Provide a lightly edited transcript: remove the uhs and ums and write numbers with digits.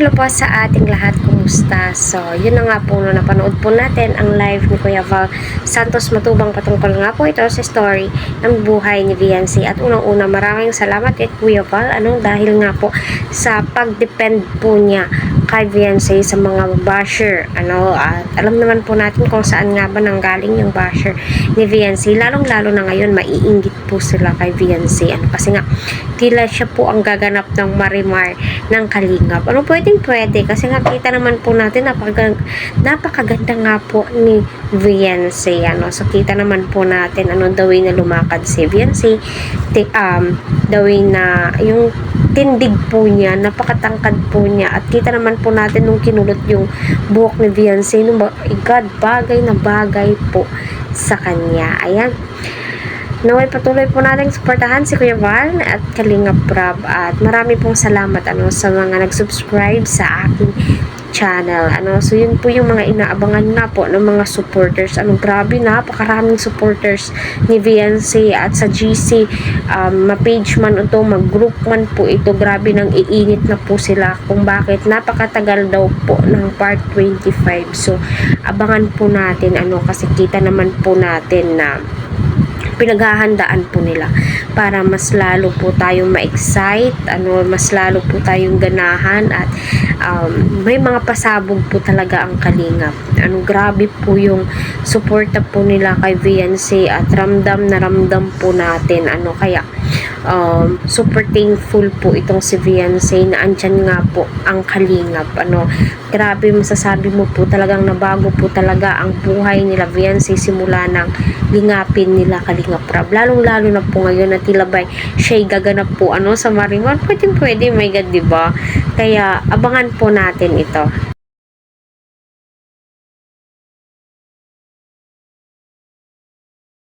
hello po sa ating lahat. Kumusta? So, yun na nga po no, napanood po natin ang live ni Kuya Val Santos Matubang patungkol nga po ito sa story ng buhay ni Viancy. At unang-una, maraming salamat kay Kuya Val. Dahil nga po sa pag-depend po niya kay Viancy sa mga basher. At alam naman po natin kung saan nga ba nanggaling yung basher ni Viancy. Lalong-lalo na ngayon, maiinggit po sila kay Viancy. Kasi nga, tila siya po ang gaganap ng marimar ng Kalingap. Pwede kasi nga kita naman po natin napakaganda nga po ni Viancy. So kita naman po natin the way na lumakad si Viancy, the way na yung tindig po niya, napakatangkad po niya, at kita naman po natin nung kinulot yung buhok ni Viancy, God, bagay na bagay po sa kanya. Ayan. Naway patuloy po natin suportahan si Kuya Val at Kalingap Prab, at marami pong salamat sa mga nag-subscribe sa aking channel. So yun po yung mga inaabangan nga po ng mga supporters. Grabe, napakaraming supporters ni Viancy, at sa GC ma-page man ito, mag-group man po ito, grabe nang iinit na po sila kung bakit napakatagal daw po ng part 25. So abangan po natin kasi kita naman po natin na pinaghahandaan po nila para mas lalo po tayong ma-excite, mas lalo po tayong ganahan, at may mga pasabog po talaga ang Kalingap. Grabe po yung suporta po nila kay Viancy, at ramdam na ramdam po natin kaya super thankful po itong si Viancy na andyan nga po ang Kalingap. Grabe, masasabi mo po talagang nabago po talaga ang buhay nila Viancy simula ng lingapin nila Kalingap Prab. Lalong-lalo na po ngayon na tila ba siya'y gaganap po sa Marimar. Pwede, my God, diba? Kaya abangan po natin ito.